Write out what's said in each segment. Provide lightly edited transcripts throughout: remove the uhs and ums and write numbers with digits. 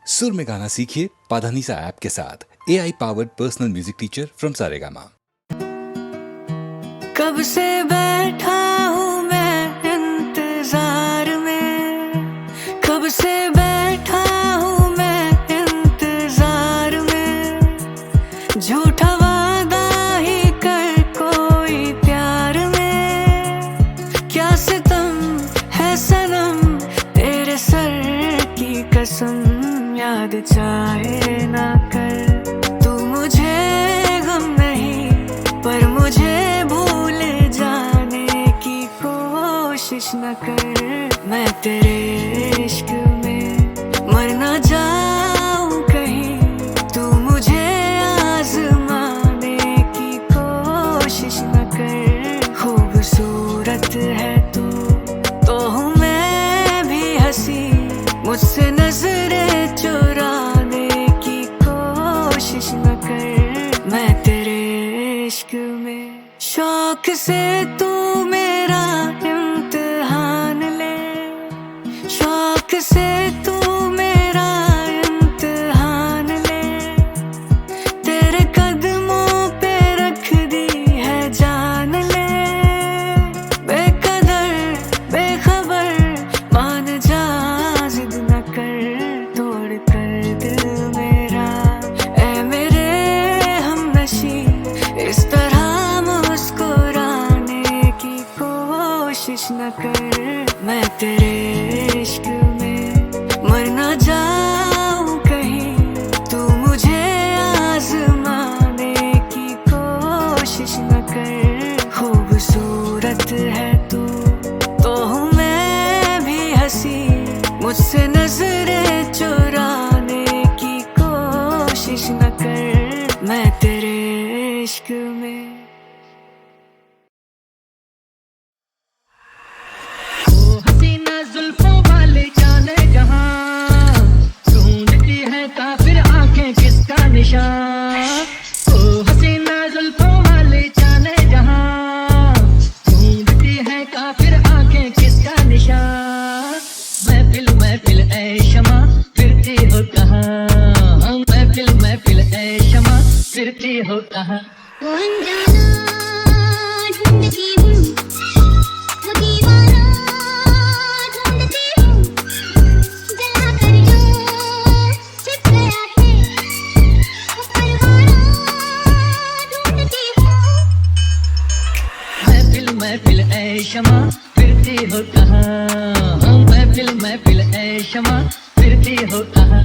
सुर में गाना सीखिए पाधानीसा ऐप के साथ। AI powered personal music teacher from Saregama. कब से बैठा हूँ मैं इंतजार में, कब से बैठा हूँ मैं इंतजार में। झूठा वादा ही कर कोई प्यार में, क्या सितम है सनम तेरे सर की कसम। याद चाहे ना कर तू मुझे गम नहीं, पर मुझे भूल जाने की कोशिश न कर। मैं तेरे इश्क में मर ना जाऊं कहीं, तू मुझे आजमाने की कोशिश न कर। खूबसूरत है तू तो हूँ मैं भी हंसी, मुझसे नजरें चुराने की कोशिश न कर। मैं तेरे इश्क में शौक से तू मेरा इम्तिहान ले, शौक से तू मेरा इम्तिहान ले। तेरे कदमों पे रख दी है जान ले, बेकदर बेखबर मान जा, जिद न कर तोड़ कर दिल मेरा। ऐ मेरे हमनशी इस तरह मुस्कुराने की कोशिश न कर। मैं तेरे इश्क में मर ना जाऊं कहीं, तू मुझे आजमाने की कोशिश न कर। खूबसूरत है तू तो हूँ मैं भी हंसी, मुझसे नजरें चुराने की कोशिश न कर। मैं तेरे इश्क में हसीना जुल्फों वाले जाने जहां, ढूंढती है काफिर आंखें किसका निशान। ओ हसीना जुल्फों वाले जाने जहां, ढूंढती है काफिर आंखें किसका निशान। महफिल ऐ शमा फिरती हो कहाँ, महफिल ऐ शमा फिरती हो कहाँ। वो अनजाना ढूंढती हूँ, वो दीवाना ढूंढती हूँ, जला कर यूं छिप गया है वो परवाना ढूंढती हूँ। महफिल ऐ शमा फिरती हो कहाँ, महफिल ऐ शमा फिरती हो कहाँ।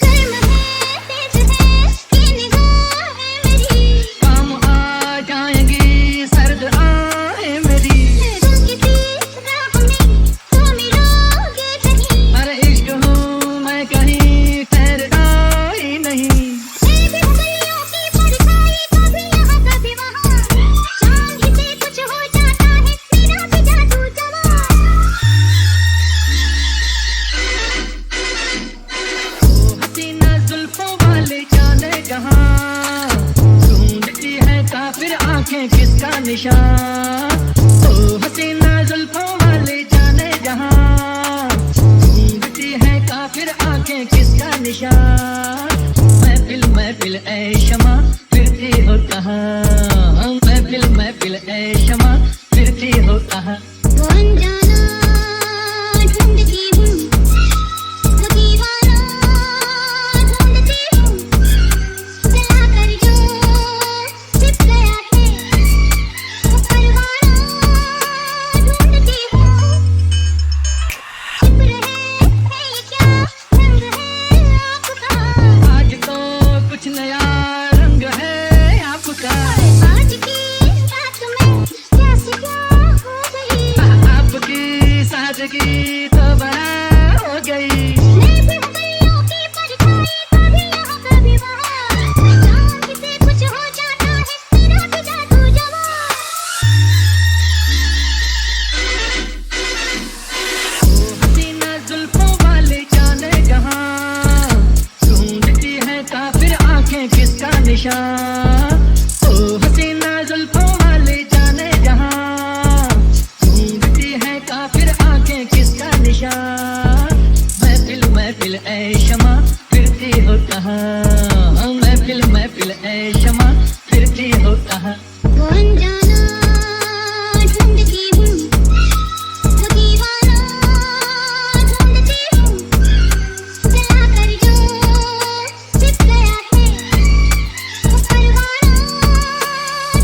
गर्म है तेज है ये निगाहें मेरी, काम आ जाएंगी सर्द आहें मेरी। तुम किसी राह में तो मिलोगे कहीं, अरे इश्क हूँ मैं कहीं ठहरता ही नहीं। मैं भी हूँ गलियों की परछाई, कभी यहाँ कभी वहाँ, शाम ही से कुछ हो जाता है मेरा भी जादू जवां। हसीना जुल्फों वाले जाने जहां, ढूंढती है काफिर आंखें किसका निशान। ओ हसीना जुल्फों वाले जाने जहां, ढूंढती है काफिर आंखें किसका निशान। महफिल ऐ शमा फिरती हो कहाँ, महफिल ऐ शमा फिरती हो कहाँ। वो अनजाना ढूंढती हूँ, वो दीवाना ढूंढती हूँ, जला कर यूं छिप गया है वो परवाना ढूंढती हूँ। छिप रहे है ये क्या रंग है आपका, आज तो कुछ नया रंग है आपका। आज की रात में कैसे क्या हो गई, आपकी सादगी तो बड़ा हो गई। मैं भी हूँ गलियों की परछाई, कभी यहाँ कभी वहाँ, शाम ही से कुछ हो जाता है मेरा भी जादू जवां। हसीना जुल्फों वाले जाने जहां, ढूंढती है काफिर आंखें किसका निशान। ओ हसीना जुल्फों वाले जाने जहां, ढूंढती है काफिर आंखें किसका निशान। महफिल ऐ शमा फिरती हो कहाँ, महफिल ए शमा फिरती हो कहाँ। वो अनजाना ढूंढती हूँ, वो दीवाना ढूंढती हूँ, जला कर जो छिप गया है, वो परवाना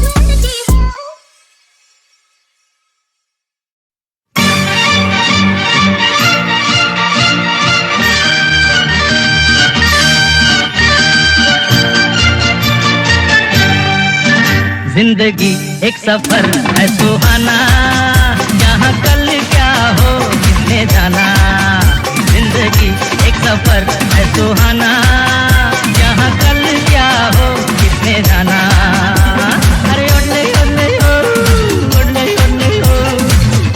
ढूंढती हूँ। जिंदगी एक सफर है सुहाना, यहाँ कल क्या हो किसने जाना। जिंदगी एक सफर है सुहाना, यहाँ कल क्या हो किसने जाना। अरे ओडले ओडले हो, ओडले ओडले हो,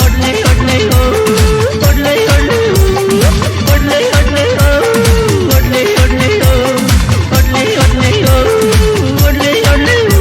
ओडले ओडले हो, ओडले ओडले हो, ओडले ओडले हो, ओडले ओडले हो, ओडले ओडले हो, ओडले ओडले हो।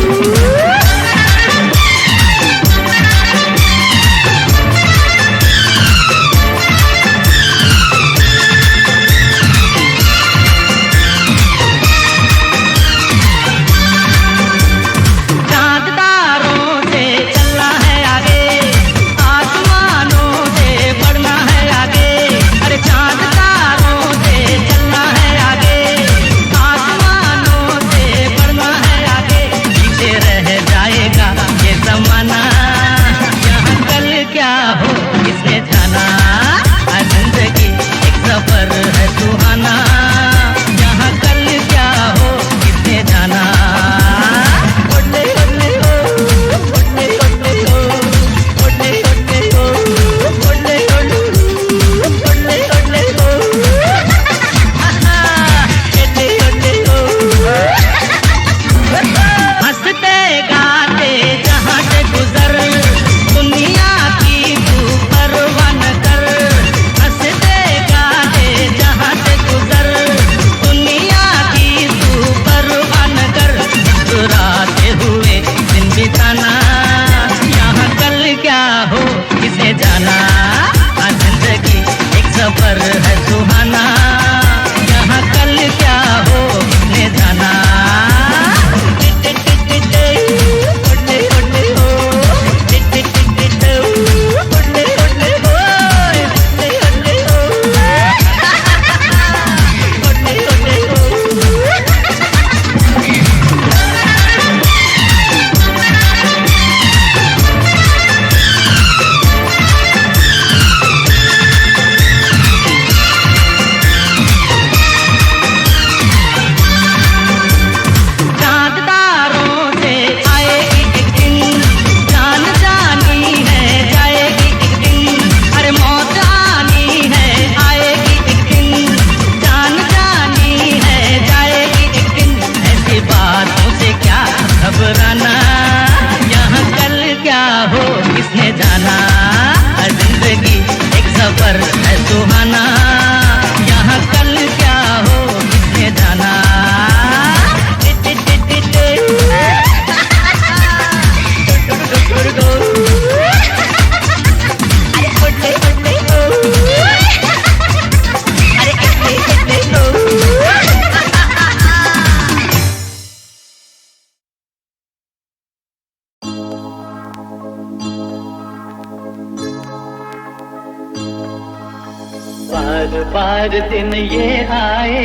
बार बार दिन ये आए,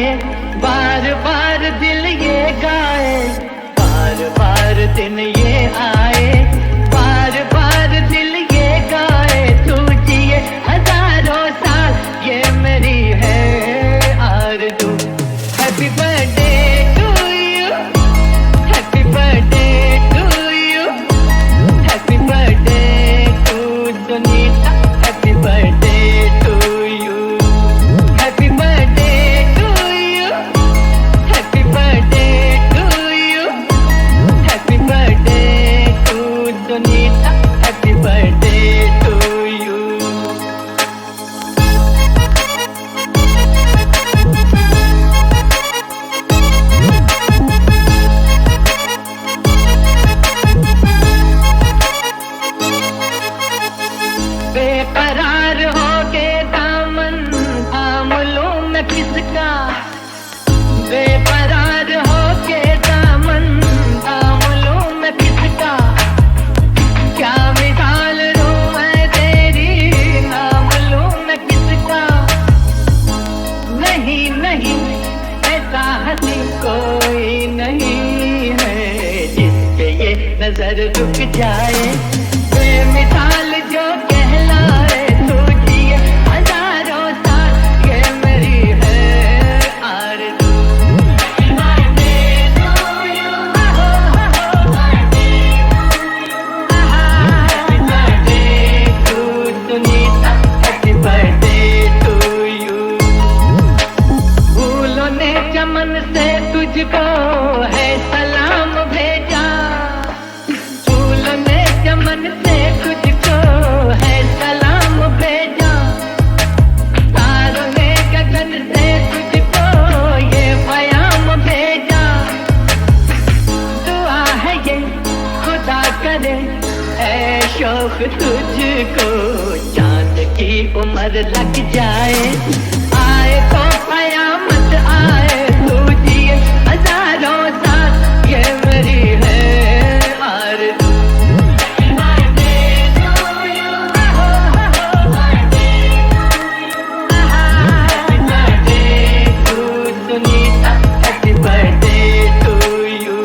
बार बार दिल ये गाए, बार बार दिन ये आए, बार बार दिल ये गाए। तू जिए हजारों साल ये मेरी है आरज़ू। Happy birthday to you, happy birthday to you, happy birthday to Sunita, happy birthday to you, happy birthday to you, happy birthday to you, happy birthday बेकरार होके दामन थाम लूं मैं किसका, क्या मिसाल दूं मैं तेरी, नाम लूं मैं किसका। नहीं नहीं ऐसा हंसी कोई नहीं है जिसके ये नजर रुक जाए, बेमिसाल जो कहलाए तू जिए हजारों साल, ये मेरी है आरज़ू। Sunita happy birthday to you. फूलों ने चमन से तुझको है सलाम भेजा, फूलों ने चमन से तुझको है सलाम भेजा, तारों ने गगन से तुझको ये प्याम भेजा। दुआ है ये खुदा करे ऐ शौक तुझको, चांद की उम्र लग जाए, आए तो कयामत आए, तू जिए हजारों साल, ये मेरी है आरज़ू। Sunita happy birthday to you.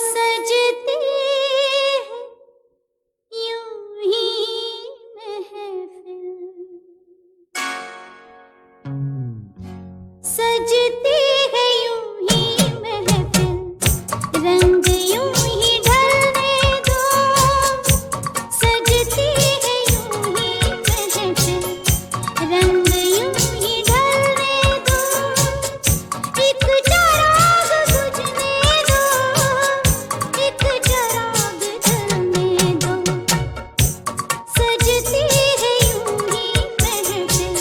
सजती है यूं ही महफिल, सजती है यूं ही महफिल, रंग यूं ही ढलने दो, सजती है यूं ही महफिल, रंग यूं ही ढलने दो, एक चराग बुझने दो, एक चराग जलने दो, सजती है यूं ही महफिल,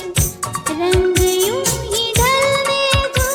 रंग यूं ही ढलने दो।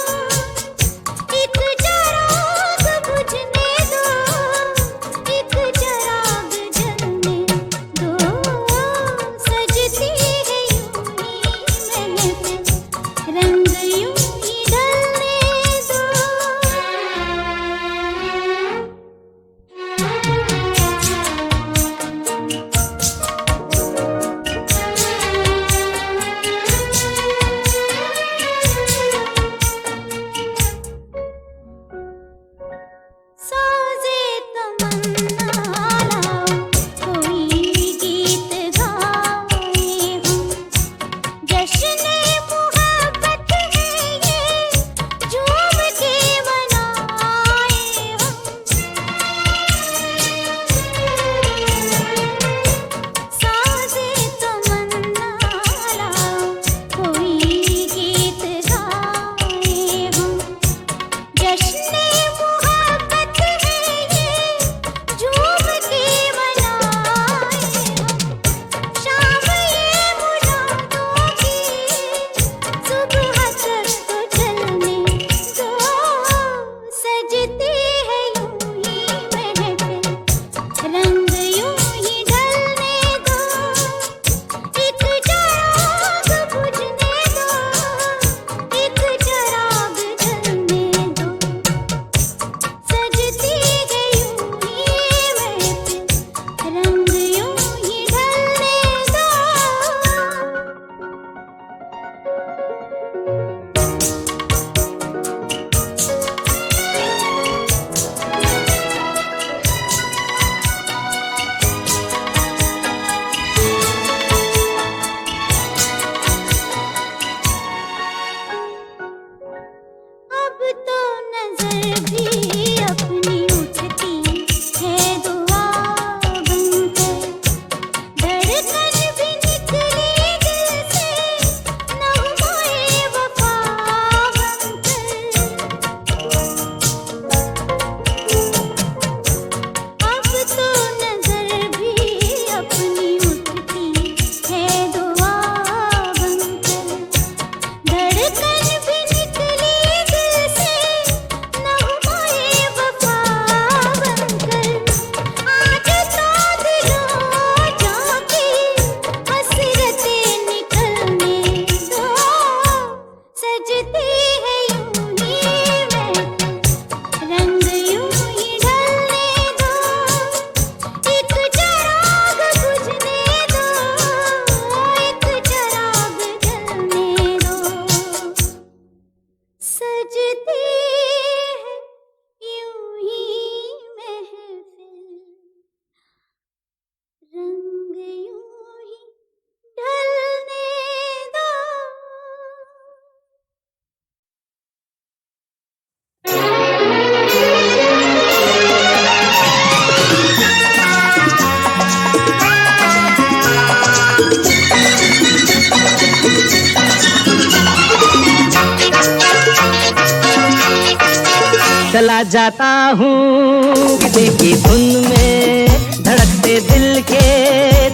चला जाता हूँ किसी की धुन में, धड़कते दिल के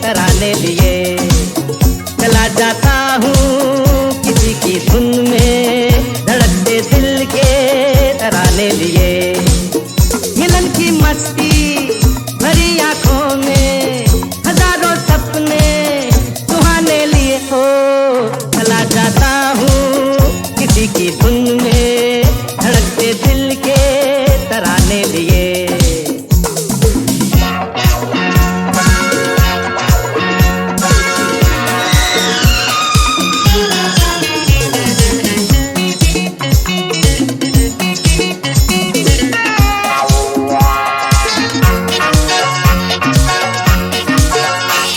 तराने लिए। चला जाता हूँ किसी की धुन में, धड़कते दिल के तराने लिए। मिलन की मस्ती भरी आंखों में, हजारों सपने सुहाने लिए हो। चला जाता हूँ किसी की धुन में, धड़कते दिल के तराने लिए।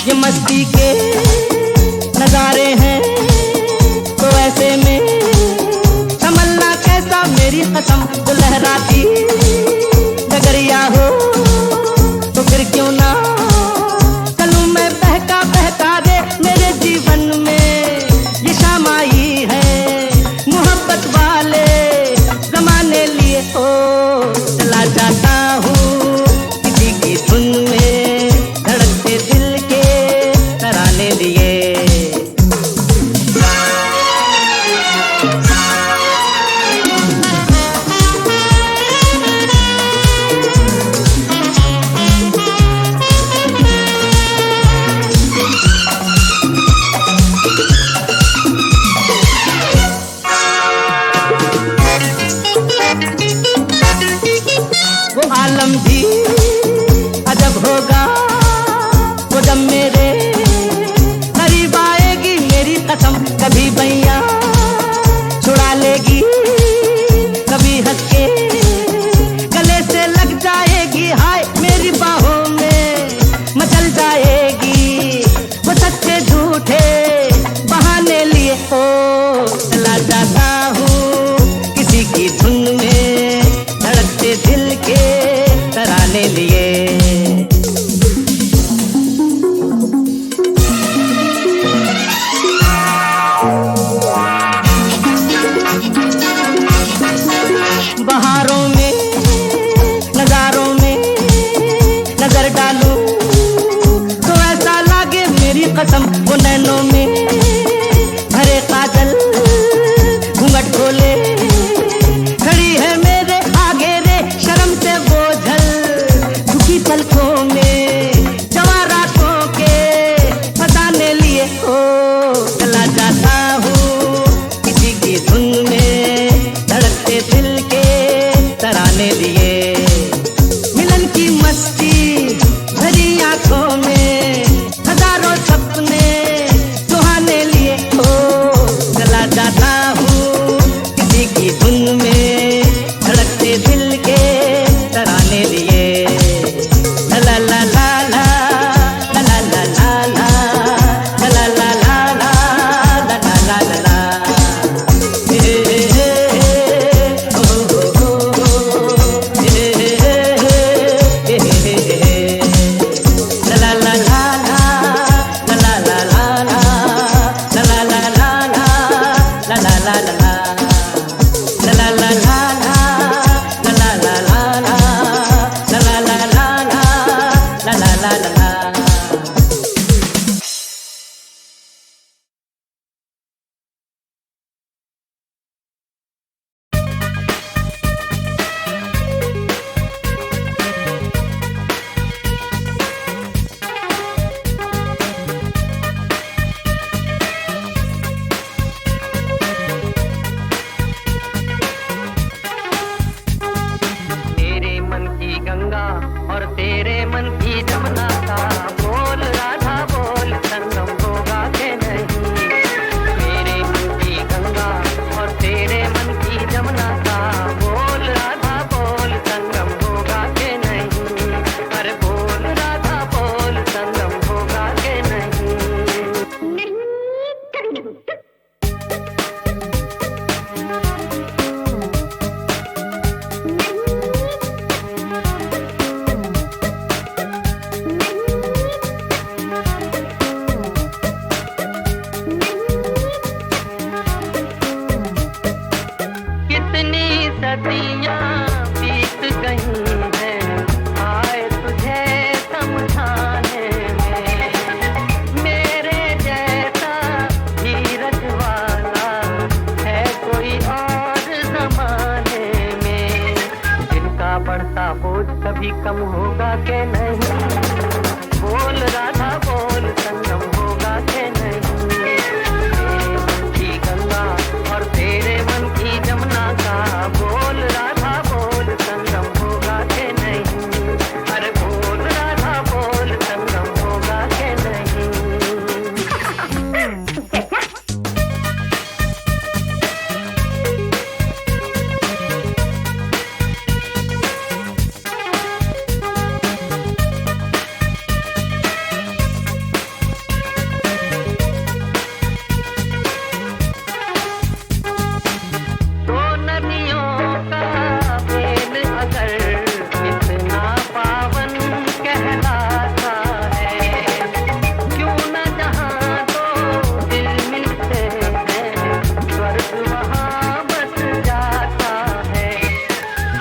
ये मस्ती के नजारे हैं तो ऐसे में संभलना कैसा, मेरी कसम तो लहराती डगरिया हो तो फिर क्यों ना चलूं मैं बहका बहका रे। मेरे जीवन में ये शाम आई है, मोहब्बत वाले जमाने लिए हो। चला जाता हूँ किसी की धुन में, धड़कते दिल के तराने लिए। वो आलम भी अजब होगा वो जब मेरे करीब आएगी, मेरी कसम कभी बैया छुड़ा लेगी, कभी हंस के गले से लग जाएगी। हाय मेरी बाहों में मचल जाएगी, वो सच्चे झूठे बहाने लिए हो। चला जाता हूँ किसी की धुन में, धड़कते दिल के तराने लिए। कम होगा के नहीं, बोल राधा बोल संगम होगा के नहीं, तेरे मन की गंगा और तेरे मन की जमुना का, बोल राधा बोल संगम होगा के नहीं, अरे बोल राधा बोल संगम होगा के नहीं। दो नदियों का मेल अगर इतना पावन कहलाता है, क्यों न जहाँ दो दिल मिलते हैं स्वर्ग वहाँ बस जाता है।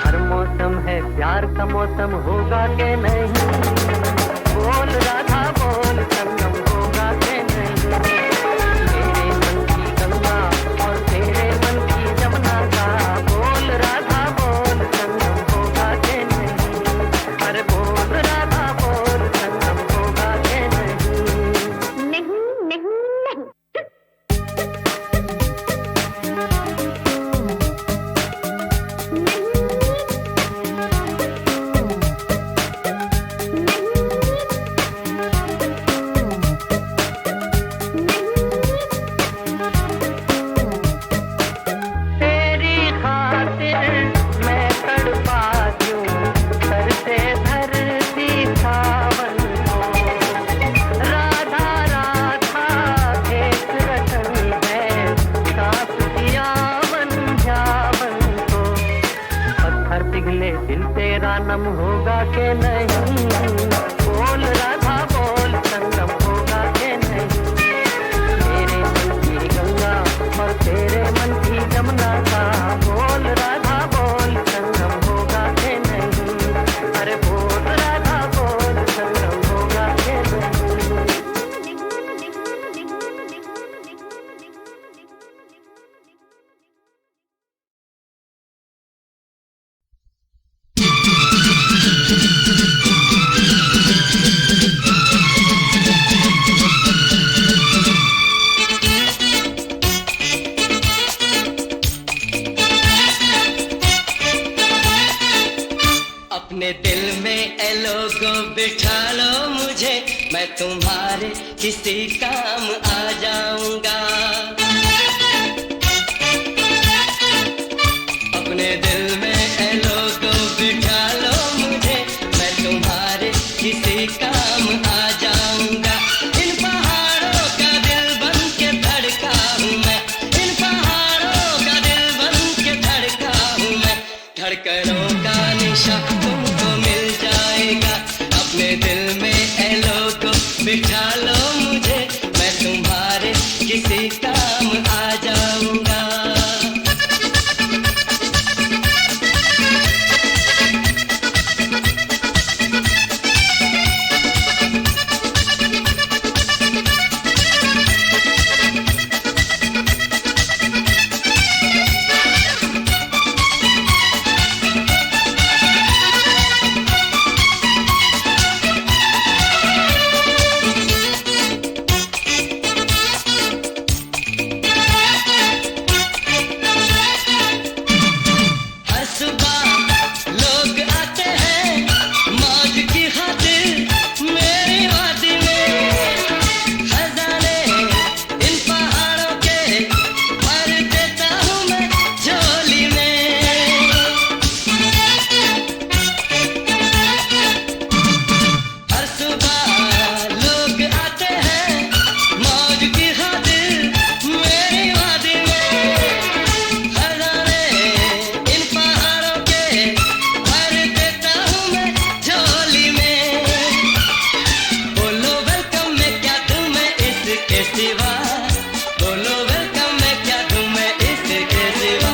हर मौसम है प्यार का मौसम होगा के नहीं, बोल राधा बोल संगम होगा के नहीं, तेरे मन की गंगा और तेरे मन की जमुना का, बोल राधा बोल संगम होगा के नहीं, अरे बोल राधा बोल संगम होगा के नहीं। नहीं नहीं तेरी खातिर मैं तड़पा दूं सर से धरती सावन को, राधा राधा एक रतन है साथ दिया बन जावन को, पत्थर पिघले दिल तेरा नम होगा के नहीं, बोल राधा बोल संगम होगा के नहीं, तेरे मन की गंगा और तेरे मन की जमुना का, बोल राधा बोल संगम होगा के नहीं, अरे बोल राधा बोल संगम होगा के नहीं। अपने दिल में ए लोगो बिठा लो मुझे, मैं तुम्हारे किसी काम आ जाऊंगा। अपने दिल में ए लोगो बिठा लो मुझे, मैं तुम्हारे किसी काम आ जाऊंगा। इन पहाड़ों का दिल बन के धड़का हूँ मैं, इन पहाड़ों का दिल बन के धड़का हूँ मैं, धड़कनों का निशा तुमको मिल जाएगा। अपने दिल में ए लोगो बिठा लो मुझे, मैं तुम्हारे किसी काम आ जाऊंगा। हर सुबह लोग आते हैं मौज की खातिर मेरी वादी में, खजाने इन पहाड़ों के भर देता हूँ मैं झोली में। हर सुबह लोग आते हैं मौज की खातिर मेरी वादी में, खजाने इन पहाड़ों के भर देता हूँ मैं झोली में। बोलो वेलकम मैं क्या दूँ मैं इसके सिवा, बोलो वेलकम मैं क्या दूँ मैं इसके सिवा।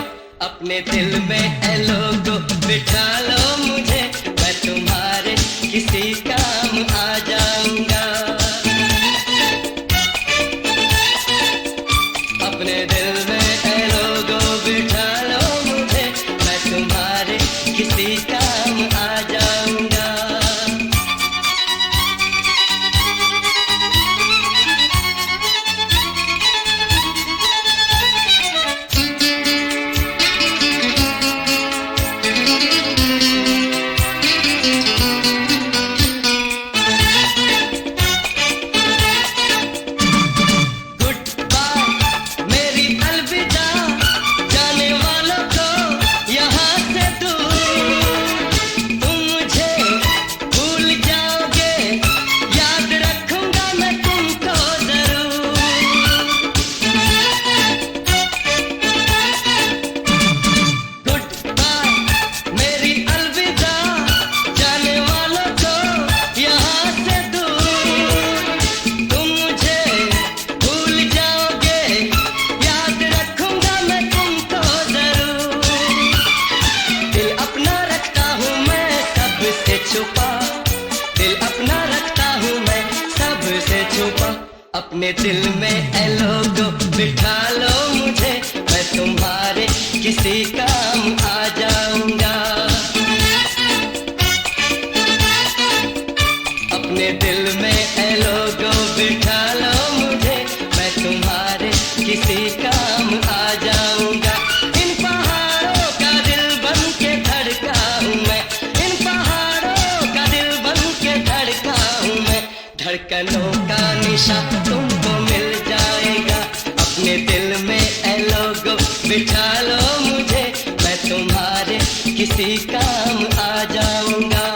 अपने दिल में ए लोगो बिठा लो मुझे, मैं तुम्हारे किसी काम आ जाऊंगा। अपने दिल में ए लोगो बिठा लो मुझे, मैं तुम्हारे किसी काम आ जाऊंगा। अपने दिल में ए लोगो बिठा लो मुझे, मैं तुम्हारे किसी काम आ जाऊंगा। अपने दिल में ए लोगो बिठा लो मुझे, मैं तुम्हारे किसी काम आ जाऊंगा। इन पहाड़ों का दिल बन के धड़का हूँ मैं, इन पहाड़ों का दिल बन के धड़का हूँ मैं। धड़कनों का निशा तुमको मिल जाएगा। अपने दिल में ए लोगो बिठा लो मुझे, मैं तुम्हारे किसी काम आ जाऊंगा।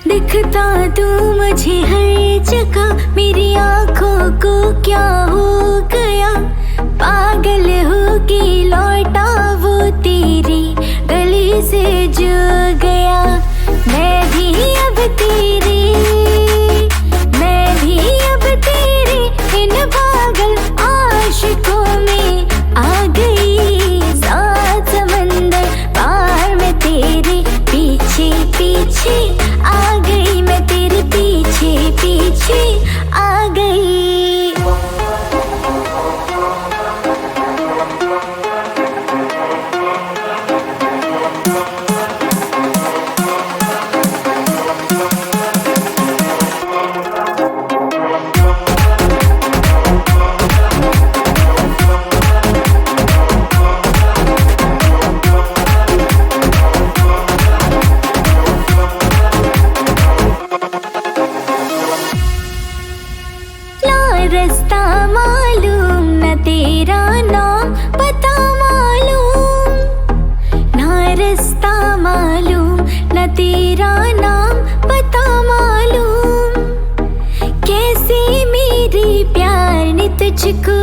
दिखता तू मुझे हर जगह, मेरी आंखों को क्या हो गया। पागल हो के लौटा वो तेरी गली से जो गया। मैं भी अब तेरी, मैं भी अब तेरी इन पागल आशिकों में आ गई। सात समंदर पार में तेरे पीछे पीछे आ गई, मैं तेरे पीछे पीछे आ गई। मुझको